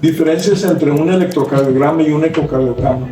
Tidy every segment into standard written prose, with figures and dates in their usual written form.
Diferencias entre un electrocardiograma y un ecocardiograma.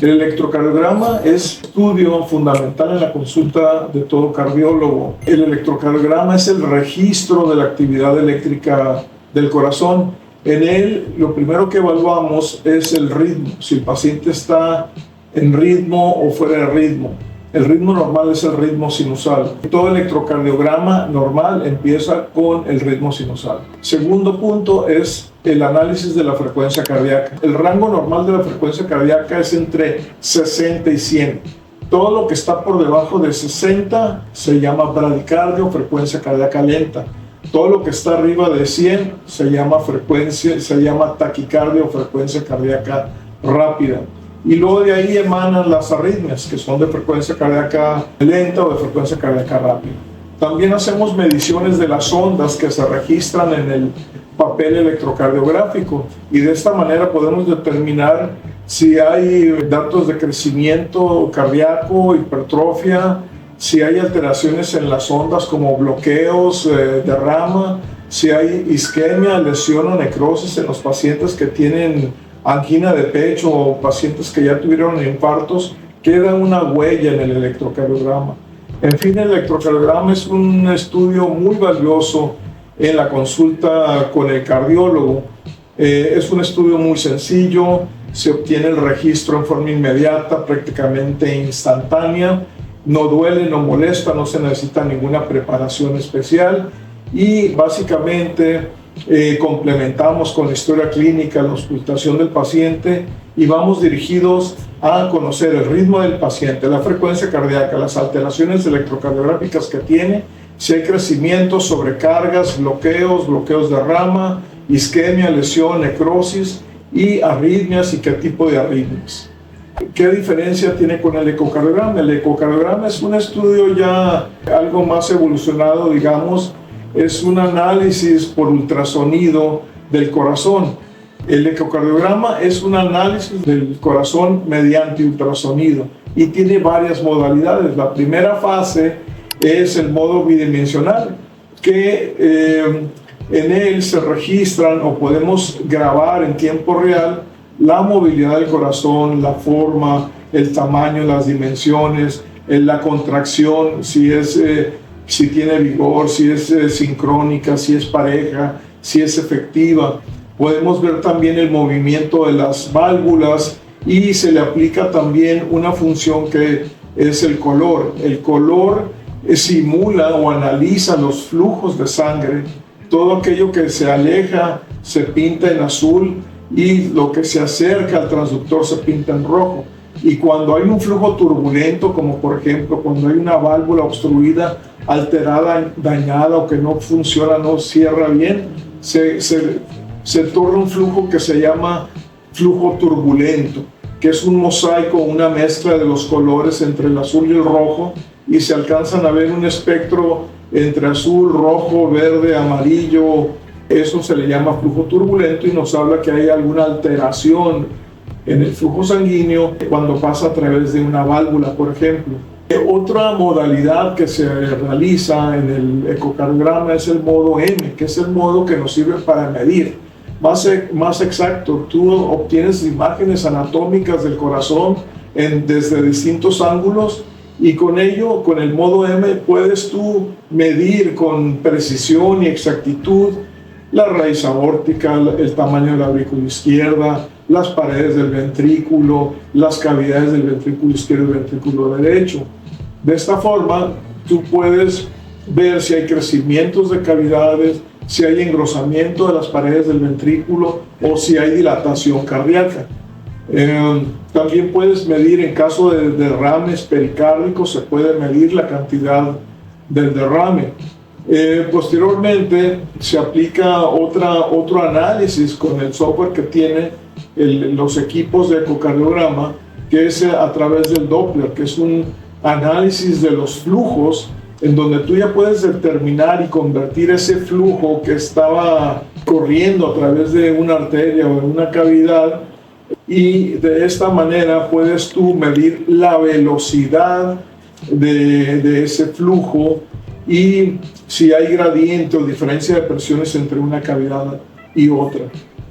El electrocardiograma es estudio fundamental en la consulta de todo cardiólogo. El electrocardiograma es el registro de la actividad eléctrica del corazón. En él, lo primero que evaluamos es el ritmo, si el paciente está en ritmo o fuera de ritmo. El ritmo normal es el ritmo sinusal. Todo electrocardiograma normal empieza con el ritmo sinusal. Segundo punto es el análisis de la frecuencia cardíaca. El rango normal de la frecuencia cardíaca es entre 60 y 100. Todo lo que está por debajo de 60 se llama bradicardia o frecuencia cardíaca lenta. Todo lo que está arriba de 100 se llama taquicardia o frecuencia cardíaca rápida. Y luego de ahí emanan las arritmias, que son de frecuencia cardíaca lenta o de frecuencia cardíaca rápida. También hacemos mediciones de las ondas que se registran en el papel electrocardiográfico y de esta manera podemos determinar si hay datos de crecimiento cardíaco, hipertrofia, si hay alteraciones en las ondas como bloqueos, derrama, si hay isquemia, lesión o necrosis en los pacientes que tienen angina de pecho o pacientes que ya tuvieron infartos, queda una huella en el electrocardiograma. En fin, el electrocardiograma es un estudio muy valioso en la consulta con el cardiólogo. Es un estudio muy sencillo, se obtiene el registro en forma inmediata, prácticamente instantánea, no duele, no molesta, no se necesita ninguna preparación especial y básicamente complementamos con la historia clínica, la auscultación del paciente y vamos dirigidos a conocer el ritmo del paciente, la frecuencia cardíaca, las alteraciones electrocardiográficas que tiene, si hay crecimiento, sobrecargas, bloqueos de rama, isquemia, lesión, necrosis y arritmias y qué tipo de arritmias. ¿Qué diferencia tiene con el ecocardiograma? El ecocardiograma es un estudio ya algo más evolucionado, digamos, es un análisis por ultrasonido del corazón. El ecocardiograma es un análisis del corazón mediante ultrasonido y tiene varias modalidades. La primera fase es el modo bidimensional, que en él se registran o podemos grabar en tiempo real la movilidad del corazón, la forma, el tamaño, las dimensiones, la contracción, si tiene vigor, si es sincrónica, si es pareja, si es efectiva. Podemos ver también el movimiento de las válvulas y se le aplica también una función que es el color. El color simula o analiza los flujos de sangre. Todo aquello que se aleja se pinta en azul y lo que se acerca al transductor se pinta en rojo. Y cuando hay un flujo turbulento, como por ejemplo cuando hay una válvula obstruida, alterada, dañada o que no funciona, no cierra bien, se torna un flujo que se llama flujo turbulento, que es un mosaico, una mezcla de los colores entre el azul y el rojo, y se alcanzan a ver un espectro entre azul, rojo, verde, amarillo. Eso se le llama flujo turbulento y nos habla que hay alguna alteración en el flujo sanguíneo cuando pasa a través de una válvula, por ejemplo. Otra modalidad que se realiza en el ecocardiograma es el modo M, que es el modo que nos sirve para medir. Más exacto, tú obtienes imágenes anatómicas del corazón desde distintos ángulos y con ello, con el modo M, puedes tú medir con precisión y exactitud la raíz aórtica, el tamaño de la aurícula izquierda, las paredes del ventrículo, las cavidades del ventrículo izquierdo y ventrículo derecho. De esta forma, tú puedes ver si hay crecimientos de cavidades, si hay engrosamiento de las paredes del ventrículo o si hay dilatación cardíaca. También puedes medir, en caso de derrames pericárdicos, se puede medir la cantidad del derrame. Posteriormente se aplica otro análisis con el software que tiene los equipos de ecocardiograma, que es a través del Doppler, que es un análisis de los flujos en donde tú ya puedes determinar y convertir ese flujo que estaba corriendo a través de una arteria o de una cavidad, y de esta manera puedes tú medir la velocidad de ese flujo y si hay gradiente o diferencia de presiones entre una cavidad y otra.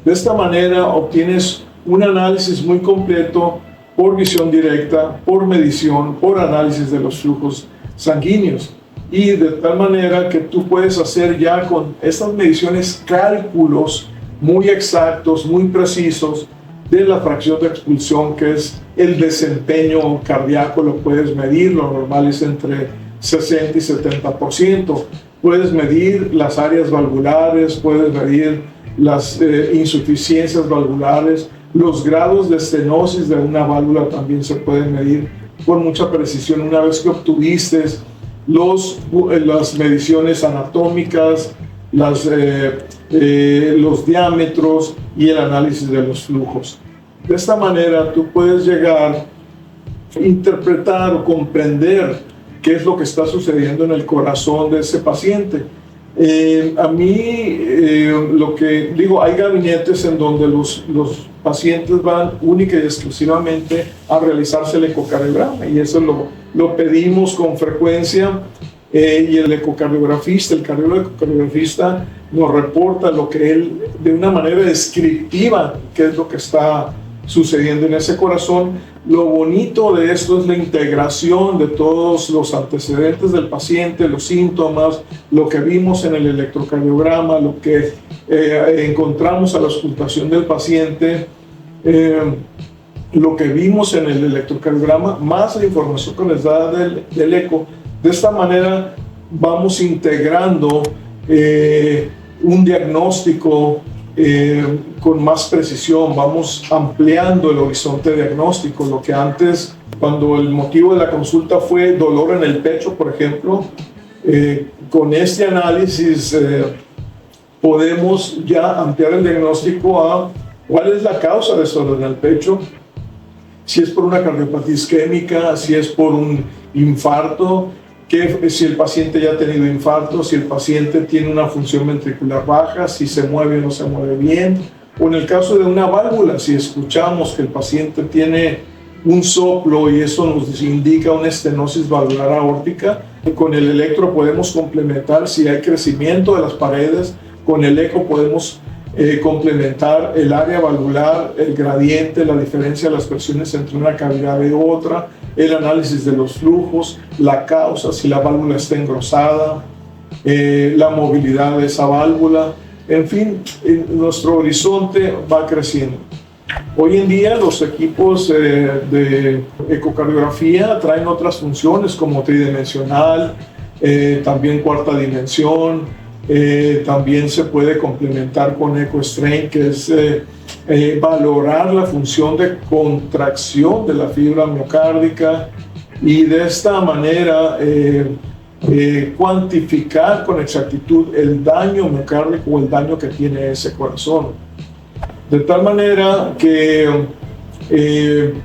De esta manera obtienes un análisis muy completo por visión directa, por medición, por análisis de los flujos sanguíneos. Y de tal manera que tú puedes hacer ya con estas mediciones cálculos muy exactos, muy precisos de la fracción de expulsión, que es el desempeño cardíaco. Lo puedes medir, lo normal es entre 60 y 70%. Puedes medir las áreas valvulares, puedes medir las insuficiencias valvulares, los grados de estenosis de una válvula también se pueden medir con mucha precisión una vez que obtuviste las mediciones anatómicas, los diámetros y el análisis de los flujos. De esta manera tú puedes llegar a interpretar o comprender qué es lo que está sucediendo en el corazón de ese paciente. A mí, lo que digo, hay gabinetes en donde los pacientes van única y exclusivamente a realizarse el ecocardiograma, y eso lo pedimos con frecuencia, y el ecocardiografista, el cardiólogo ecocardiografista nos reporta lo que él, de una manera descriptiva, qué es lo que está sucediendo en ese corazón. Lo bonito de esto es la integración de todos los antecedentes del paciente, los síntomas, lo que vimos en el electrocardiograma, lo que encontramos a la auscultación del paciente, lo que vimos en el electrocardiograma, más la información que les da del eco. De esta manera vamos integrando un diagnóstico con más precisión, vamos ampliando el horizonte diagnóstico. Lo que antes, cuando el motivo de la consulta fue dolor en el pecho, por ejemplo, con este análisis podemos ya ampliar el diagnóstico a cuál es la causa de ese dolor en el pecho, si es por una cardiopatía isquémica, si es por un infarto, si el paciente ya ha tenido infarto, si el paciente tiene una función ventricular baja, si se mueve o no se mueve bien, o en el caso de una válvula, si escuchamos que el paciente tiene un soplo y eso nos indica una estenosis valvular aórtica, con el electro podemos complementar si hay crecimiento de las paredes, con el eco podemos complementar el área valvular, el gradiente, la diferencia de las presiones entre una cavidad y otra, el análisis de los flujos, la causa, si la válvula está engrosada, la movilidad de esa válvula. En fin, nuestro horizonte va creciendo. Hoy en día los equipos de ecocardiografía traen otras funciones como tridimensional, también cuarta dimensión. También se puede complementar con EcoStrain, que es valorar la función de contracción de la fibra miocárdica, y de esta manera cuantificar con exactitud el daño miocárdico o el daño que tiene ese corazón. De tal manera que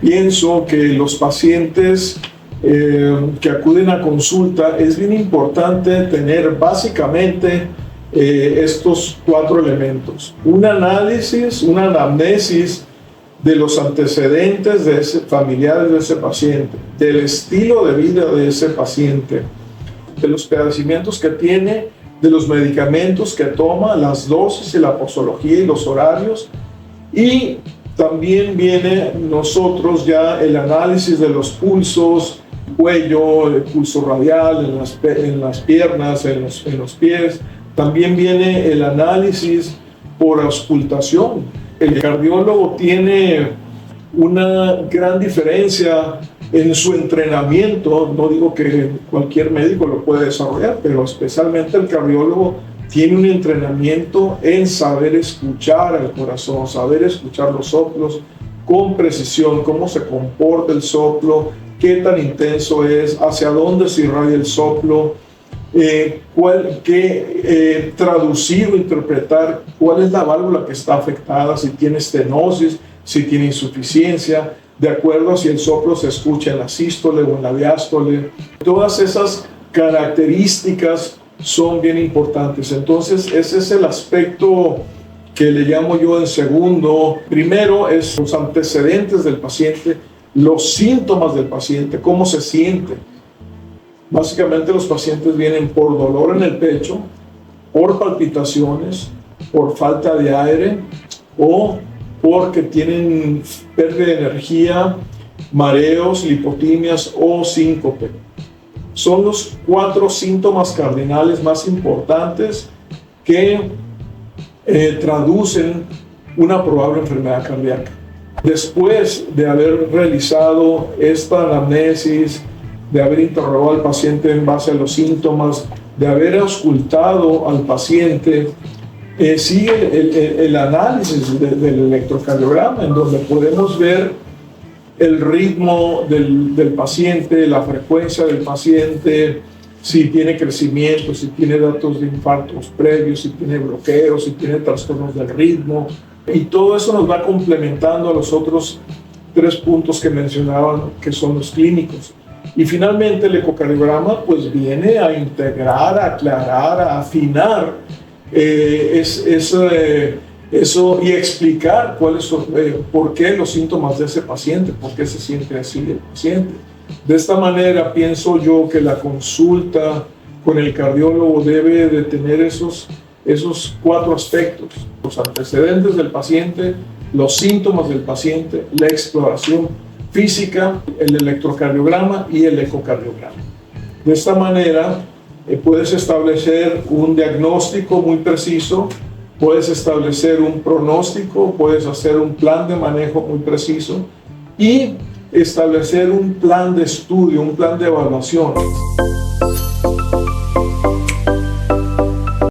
pienso que los pacientes que acuden a consulta es bien importante tener básicamente estos 4 elementos: un análisis, una anamnesis de los antecedentes de familiares de ese paciente, del estilo de vida de ese paciente, de los padecimientos que tiene, de los medicamentos que toma, las dosis y la posología y los horarios. Y también viene nosotros ya el análisis de los pulsos, cuello, el pulso radial en las piernas, en los pies. También viene el análisis por auscultación. El cardiólogo tiene una gran diferencia en su entrenamiento. No digo que cualquier médico lo puede desarrollar, pero especialmente el cardiólogo tiene un entrenamiento en saber escuchar al corazón, saber escuchar los soplos con precisión, cómo se comporta el soplo, qué tan intenso es, hacia dónde se irradia el soplo, traducir o interpretar cuál es la válvula que está afectada, si tiene estenosis, si tiene insuficiencia, de acuerdo a si el soplo se escucha en la sístole o en la diástole. Todas esas características son bien importantes. Entonces ese es el aspecto que le llamo yo en segundo. Primero es los antecedentes del paciente, los síntomas del paciente, cómo se siente. Básicamente los pacientes vienen por dolor en el pecho, por palpitaciones, por falta de aire, o porque tienen pérdida de energía, mareos, lipotimias o síncope. Son los 4 síntomas cardinales más importantes que traducen una probable enfermedad cardíaca. Después de haber realizado esta anamnesis, de haber interrogado al paciente en base a los síntomas, de haber auscultado al paciente, sigue el análisis del electrocardiograma, en donde podemos ver el ritmo del paciente, la frecuencia del paciente, si tiene crecimiento, si tiene datos de infartos previos, si tiene bloqueos, si tiene trastornos del ritmo. Y todo eso nos va complementando a los otros 3 puntos que mencionaban, que son los clínicos. Y finalmente el ecocardiograma pues viene a integrar, a aclarar, a afinar eso y explicar por qué los síntomas de ese paciente, por qué se siente así el paciente. De esta manera pienso yo que la consulta con el cardiólogo debe de tener esos 4 aspectos: los antecedentes del paciente, los síntomas del paciente, la exploración física, el electrocardiograma y el ecocardiograma. De esta manera puedes establecer un diagnóstico muy preciso, puedes establecer un pronóstico, puedes hacer un plan de manejo muy preciso y establecer un plan de estudio, un plan de evaluación.